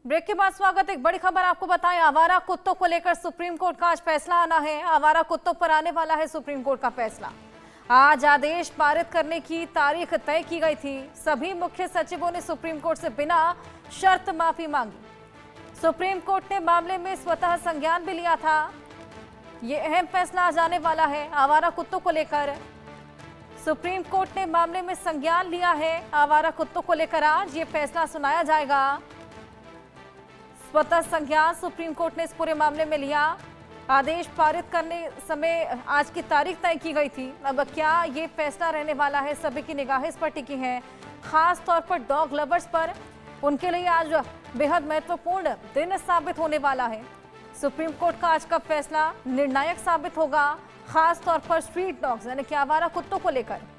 Break के बाद स्वागत। एक बड़ी खबर आपको बताएं, आवारा कुत्तों को लेकर सुप्रीम कोर्ट का आज फैसला आना है। आवारा कुत्तों पर आने वाला है सुप्रीम कोर्ट का फैसला। आज आदेश पारित करने की तारीख तय की गई थी। सभी मुख्य सचिवों ने सुप्रीम कोर्ट से बिना शर्त माफी मांगी। सुप्रीम कोर्ट ने मामले में स्वतः संज्ञान भी लिया था। ये अहम फैसला आज आने वाला है। आवारा कुत्तों को लेकर सुप्रीम कोर्ट ने मामले में संज्ञान लिया है। आवारा कुत्तों को लेकर आज ये फैसला सुनाया जाएगा। स्वतः संज्ञान सुप्रीम कोर्ट ने इस पूरे मामले में लिया। आदेश पारित करने समय आज की तारीख तय की गई थी। अब क्या ये फैसला रहने वाला है, सभी की निगाहें इस पर टिकी हैं, खास तौर पर डॉग लवर्स पर। उनके लिए आज बेहद महत्वपूर्ण दिन साबित होने वाला है। सुप्रीम कोर्ट का आज का फैसला निर्णायक साबित होगा, खास तौर पर स्ट्रीट डॉग्स यानी कि आवारा कुत्तों को लेकर।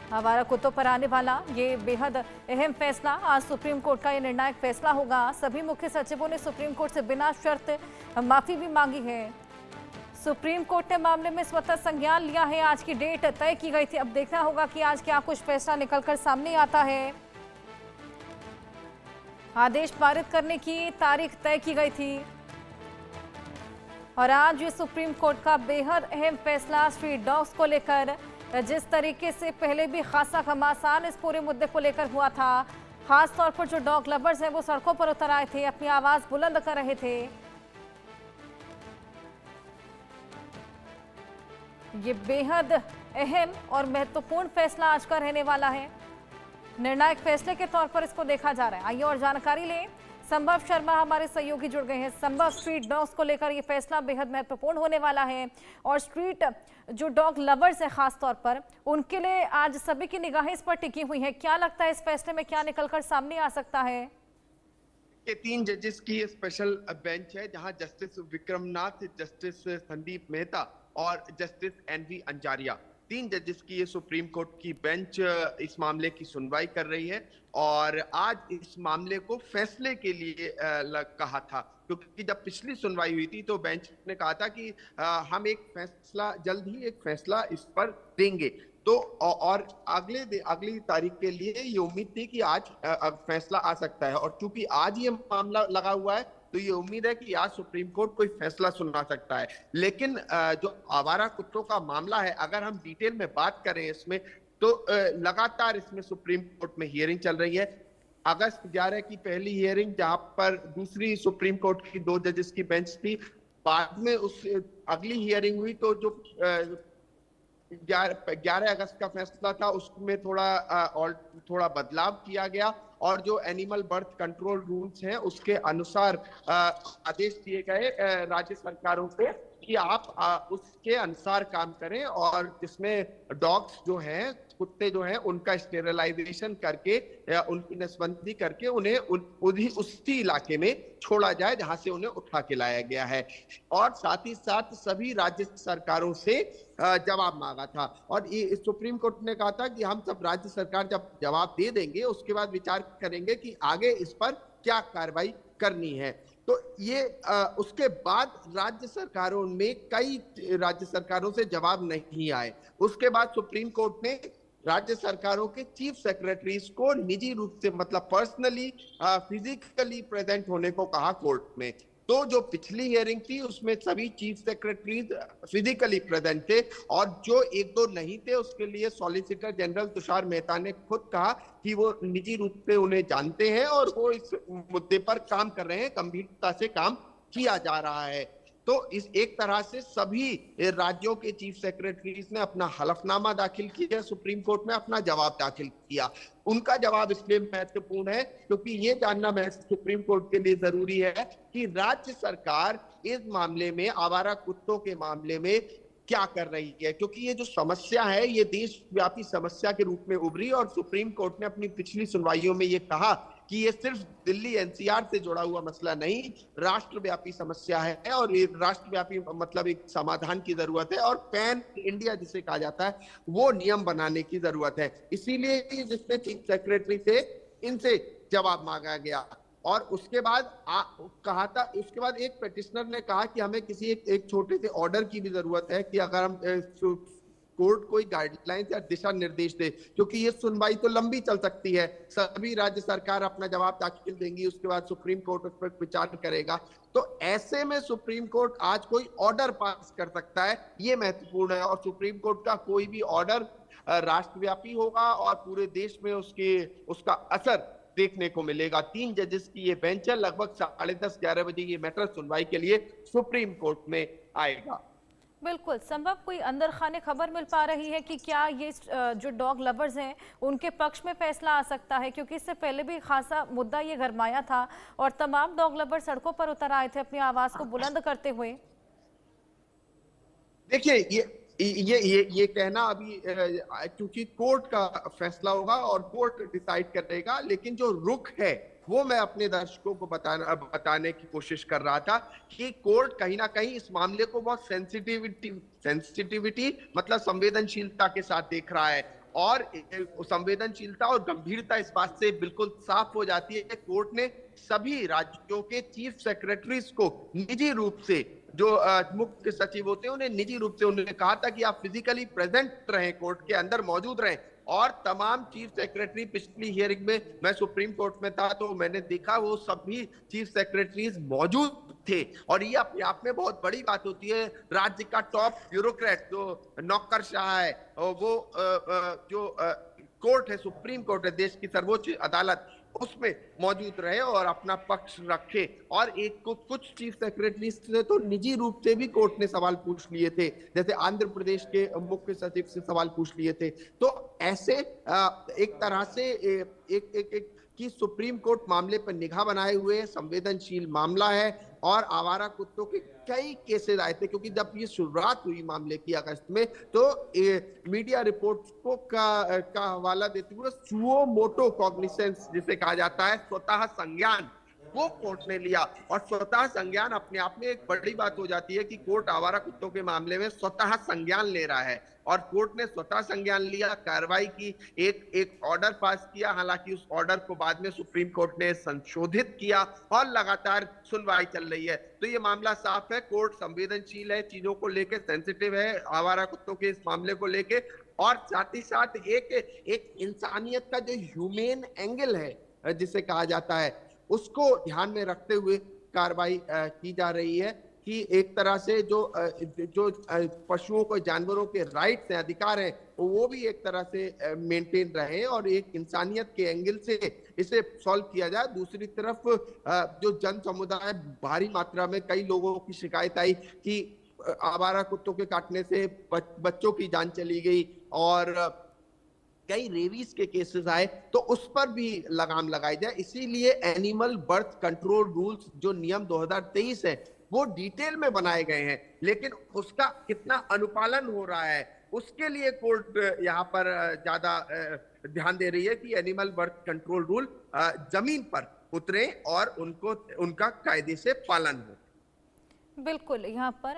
आवारा कुत्तों पर आने वाला ये बेहद अहम फैसला आज सुप्रीम कोर्ट का ये निर्णायक फैसला होगा। सभी मुख्य सचिवों ने सुप्रीम कोर्ट से बिना शर्त माफी भी मांगी है। सुप्रीम कोर्ट ने मामले में स्वतः संज्ञान लिया है। आज की डेट तय की गई थी। अब देखना होगा कि आज क्या कुछ फैसला निकलकर सामने आता है। आदेश पारित करने की तारीख तय की गई थी और आज ये सुप्रीम कोर्ट का बेहद अहम फैसला स्ट्रीट डॉग्स को लेकर। जिस तरीके से पहले भी खासा घमासान इस पूरे मुद्दे को लेकर हुआ था, खास तौर पर जो डॉग लवर्स हैं वो सड़कों पर उतर आए थे, अपनी आवाज बुलंद कर रहे थे। ये बेहद अहम और महत्वपूर्ण फैसला आज का रहने वाला है। निर्णायक फैसले के तौर पर इसको देखा जा रहा है। आइए और जानकारी लें। संभव शर्मा हमारे सहयोगी जुड़ गए हैं। संभव, स्ट्रीट डॉग्स को लेकर ये फैसला बेहद महत्वपूर्ण होने वाला है और स्ट्रीट जो डॉग लवर्स है खास तौर पर, उनके लिए आज सभी की निगाहें इस पर टिकी हुई है। क्या लगता है इस फैसले में क्या निकलकर सामने आ सकता है? ये 3 जजेस की स्पेशल बेंच है, जहां जस्टिस विक्रमनाथ, जस्टिस संदीप मेहता और जस्टिस एनवी अंजारिया, 3 जजेस की ये सुप्रीम कोर्ट की बेंच इस मामले की सुनवाई कर रही है। और आज इस मामले को फैसले के लिए कहा था, क्योंकि जब पिछली सुनवाई हुई थी तो बेंच ने कहा था कि हम एक फैसला जल्द ही एक फैसला इस पर देंगे। तो और अगली तारीख के लिए ये उम्मीद थी कि आज फैसला आ सकता है। और चूंकि आज ये मामला लगा हुआ है तो ये उम्मीद है कि आज सुप्रीम कोर्ट कोई फैसला सुना सकता है। लेकिन जो आवारा कुत्तों का मामला है, अगर हम डिटेल में बात करें इसमें, तो लगातार इसमें सुप्रीम कोर्ट में हियरिंग चल रही है। अगस्त 11 की पहली हियरिंग, जहां पर दूसरी सुप्रीम कोर्ट की 2 जजेस की बेंच थी। बाद में उस अगली हियरिंग हुई तो जो 11 अगस्त का फैसला था उसमें थोड़ा बदलाव किया गया और जो एनिमल बर्थ कंट्रोल रूल्स हैं उसके अनुसार आदेश दिए गए राज्य सरकारों को कि आप उसके अनुसार काम करें और जिसमें डॉग्स जो हैं, कुत्ते जो हैं, उनका स्टेरिलाइजेशन करके उनकी नसबंदी करके उन्हें उसी इलाके में छोड़ा जाए जहां से उन्हें उठा के लाया गया है। और साथ ही साथ सभी राज्य सरकारों से जवाब मांगा था और ये सुप्रीम कोर्ट ने कहा था कि हम सब राज्य सरकार जब जवाब दे देंगे उसके बाद विचार करेंगे कि आगे इस पर क्या कार्रवाई करनी है। तो ये उसके बाद राज्य सरकारों में कई राज्य सरकारों से जवाब नहीं आए। उसके बाद सुप्रीम कोर्ट ने राज्य सरकारों के चीफ सेक्रेटरीज को निजी रूप से, मतलब पर्सनली फिजिकली प्रेजेंट होने को कहा कोर्ट में। तो जो पिछली हियरिंग थी उसमें सभी चीफ सेक्रेटरीज फिजिकली प्रेजेंट थे और जो 1-2 नहीं थे उसके लिए सॉलिसिटर जनरल तुषार मेहता ने खुद कहा कि वो निजी रूप से उन्हें जानते हैं और वो इस मुद्दे पर काम कर रहे हैं, गंभीरता से काम किया जा रहा है। तो इस एक तरह से सभी राज्यों के चीफ सेक्रेटरीज ने अपना हलफनामा दाखिल किया, सुप्रीम कोर्ट में अपना जवाब दाखिल किया। उनका जवाब इसलिए महत्वपूर्ण है क्योंकि ये जानना सुप्रीम कोर्ट के लिए जरूरी है कि राज्य सरकार इस मामले में, आवारा कुत्तों के मामले में क्या कर रही है, क्योंकि ये जो समस्या है ये देशव्यापी समस्या के रूप में उभरी और सुप्रीम कोर्ट ने अपनी पिछली सुनवाइयों में ये कहा कि ये सिर्फ दिल्ली एनसीआर से जुड़ा हुआ मसला नहीं, राष्ट्रव्यापी समस्या है और ये राष्ट्रव्यापी मतलब एक समाधान की जरूरत है और पैन इंडिया जिसे कहा जाता है वो नियम बनाने की जरूरत है। इसीलिए जिसने चीफ सेक्रेटरी से इनसे जवाब मांगा गया और उसके बाद कहा था, उसके बाद एक पिटिशनर ने कहा कि हमें किसी एक छोटे से ऑर्डर की भी जरूरत है कि अगर हम कोर्ट कोई गाइडलाइंस या दिशा निर्देश दे, क्योंकि ये सुनवाई तो लंबी चल सकती है। सभी राज्य सरकार अपना जवाब दाखिल देंगी, उसके बाद सुप्रीम कोर्ट उस पर विचार करेगा। तो ऐसे में सुप्रीम कोर्ट आज कोई ऑर्डर पास कर सकता है, ये महत्वपूर्ण है। और सुप्रीम कोर्ट का कोई भी ऑर्डर राष्ट्रव्यापी होगा और पूरे देश में उसका असर देखने को मिलेगा। 3 जजेस की ये बेंच है, लगभग 10:30-11 बजे ये मैटर सुनवाई के लिए सुप्रीम कोर्ट में आएगा। बिल्कुल संभव कोई अंदर खाने खबर मिल पा रही है कि क्या ये जो डॉग लवर्स हैं उनके पक्ष में फैसला आ सकता है, क्योंकि इससे पहले भी खासा मुद्दा ये गरमाया था और तमाम डॉग लवर सड़कों पर उतर आए थे अपनी आवाज को बुलंद करते हुए। देखिए ये कहना अभी क्योंकि कोर्ट का फैसला होगा और कोर्ट डिसाइड करेगा, लेकिन जो रुख है वो मैं अपने दर्शकों को बताने की कोशिश कर रहा था कि कोर्ट कहीं ना कहीं इस मामले को बहुत सेंसिटिविटी मतलब संवेदनशीलता के साथ देख रहा है। और संवेदनशीलता और गंभीरता इस बात से बिल्कुल साफ हो जाती है कि कोर्ट ने सभी राज्यों के चीफ सेक्रेटरीज को निजी रूप से, जो मुख्य सचिव होते हैं उन्हें निजी रूप से उन्होंने कहा था कि आप फिजिकली प्रेजेंट रहें, कोर्ट के अंदर मौजूद रहें। और तमाम चीफ सेक्रेटरी, पिछली हियरिंग में मैं सुप्रीम कोर्ट में था तो मैंने देखा वो सभी चीफ सेक्रेटरीज मौजूद थे। और ये अपने आप में बहुत बड़ी बात होती है, राज्य का टॉप ब्यूरोक्रेट जो नौकरशाह है, वो जो कोर्ट है, सुप्रीम कोर्ट है, देश की सर्वोच्च अदालत, उसमें मौजूद रहे और अपना पक्ष रखे। और कुछ चीफ सेक्रेटरी से तो निजी रूप से भी कोर्ट ने सवाल पूछ लिए थे, जैसे आंध्र प्रदेश के मुख्य सचिव से सवाल पूछ लिए थे। तो ऐसे एक तरह से एक कि सुप्रीम कोर्ट मामले पर निगाह बनाए हुए, संवेदनशील मामला है। और आवारा कुत्तों के कई केसेस आए थे, क्योंकि जब ये शुरुआत हुई मामले की अगस्त में, तो मीडिया रिपोर्ट्स को का हवाला देते हुए सुओ मोटो कॉग्निसेंस जिसे कहा जाता है, स्वतः संज्ञान, वो कोर्ट ने लिया। और स्वतः संज्ञान अपने आप में एक बड़ी बात हो जाती है कि कोर्ट आवारा कुत्तों के मामले में स्वतः संज्ञान ले रहा है। और कोर्ट ने स्वतः संज्ञान लिया, कार्रवाई की, एक ऑर्डर पास किया। हालांकि उस ऑर्डर को बाद में सुप्रीम कोर्ट ने संशोधित किया और लगातार सुनवाई चल रही है। तो ये मामला साफ है, कोर्ट संवेदनशील है, चीजों को लेकर सेंसिटिव है, आवारा कुत्तों के इस मामले को लेके। और साथ ही साथ एक इंसानियत का जो ह्यूमेन एंगल है जिसे कहा जाता है, उसको ध्यान में रखते हुए कार्रवाई की जा रही है कि एक तरह से जो पशुओं को, जानवरों के राइट्स हैं, अधिकार हैं, वो भी एक तरह से मेंटेन रहे और एक इंसानियत के एंगल से इसे सॉल्व किया जाए। दूसरी तरफ जो जन समुदाय, भारी मात्रा में कई लोगों की शिकायत आई कि आवारा कुत्तों के काटने से बच्चों की जान चली गई और कई रेबीज के केसेस आए, तो उस पर भी लगाम लगाई जाए। इसीलिए एनिमल बर्थ कंट्रोल रूल्स जो नियम 2023 है वो डिटेल में बनाए गए हैं, लेकिन उसका कितना अनुपालन हो रहा है उसके लिए कोर्ट यहाँ पर ज्यादा ध्यान दे रही है कि एनिमल बर्थ कंट्रोल रूल जमीन पर उतरे और उनका कायदे से पालन हो। बिल्कुल, यहाँ पर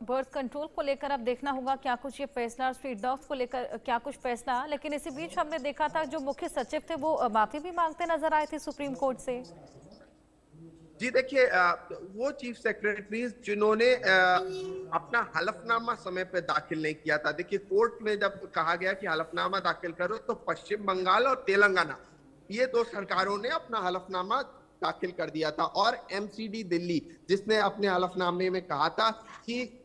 बर्थ कंट्रोल को लेकर अब देखना होगा क्या कुछ ये फैसला, स्ट्रीट डॉग्स को लेकर क्या कुछ फैसला। लेकिन इसी बीच हमने देखा था जो मुख्य सचिव थे वो माफी भी मांगते नजर आए थे सुप्रीम कोर्ट से। जी देखिए, वो चीफ सेक्रेटरीज जिन्होंने अपना हलफनामा समय पे दाखिल नहीं किया था। देखिए, कोर्ट में जब कहा गया कि हलफनामा दाखिल करो, तो पश्चिम बंगाल और तेलंगाना, ये 2 सरकारों ने अपना हलफनामा दाखिल कर दिया था। और एमसीडी दिल्ली, जिसने अपने हलफनामे में कहा था कि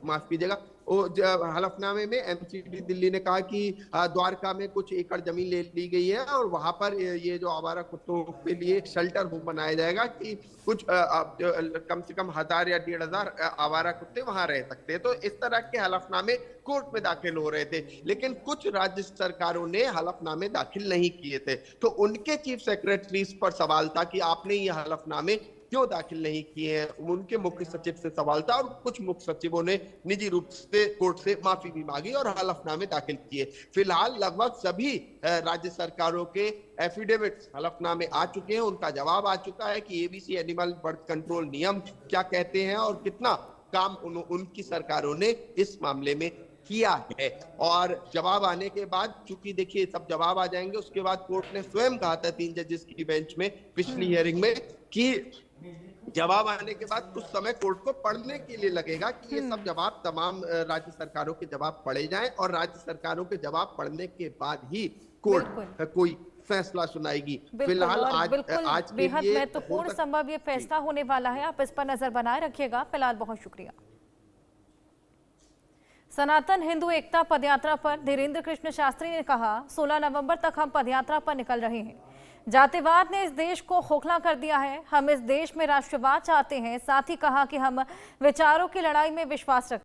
माफ कीजिएगा, हलफनामे में एमसीडी दिल्ली ने कहा कि द्वारका में कुछ एकड़ जमीन ले ली गई है और वहां पर ये जो आवारा कुत्तों के लिए एक शेल्टर होम बनाया जाएगा कि कुछ कम से कम 1000 या 1500 आवारा कुत्ते वहां रह सकते हैं। तो इस तरह के हलफनामे कोर्ट में दाखिल हो रहे थे, लेकिन कुछ राज्य सरकारों ने हलफनामे दाखिल नहीं किए थे। तो उनके चीफ सेक्रेटरीज पर सवाल था कि आपने ये हलफनामे क्यों दाखिल नहीं किए हैं। उनके मुख्य सचिव से सवाल था और कुछ मुख्य सचिवों ने निजी रूप से कोर्ट से माफी भी मांगी और हलफनामे दाखिल किए। फिलहाल लगभग सभी राज्य सरकारों के एफिडेविट्स, हलफनामे आ चुके हैं, उनका जवाब आ चुका है कि एबीसी एनिमल बर्थ कंट्रोल नियम क्या कहते हैं और कितना काम उनकी सरकारों ने इस मामले में किया है। और जवाब आने के बाद, चूंकि देखिए सब जवाब आ जाएंगे, उसके बाद कोर्ट ने स्वयं कहा था 3 जजेस की बेंच में पिछली हियरिंग में कि जवाब आने के बाद कुछ समय कोर्ट को पढ़ने के लिए लगेगा कि ये सब जवाब, तमाम राज्य सरकारों के जवाब पढ़े जाएं, और राज्य सरकारों के जवाब पढ़ने के बाद ही कोर्ट कोई फैसला सुनाएगी। फिलहाल आज के बेहद लिए महत्वपूर्ण संभव ये फैसला होने वाला है। आप इस पर नजर बनाए रखिएगा। फिलहाल बहुत शुक्रिया। सनातन हिंदू एकता पदयात्रा पर धीरेन्द्र कृष्ण शास्त्री ने कहा, 16 नवंबर तक हम पदयात्रा पर निकल रहे हैं। जातिवाद ने इस देश को खोखला कर दिया है। हम इस देश में राष्ट्रवाद चाहते हैं। साथ ही कहा कि हम विचारों की लड़ाई में विश्वास रखते हैं।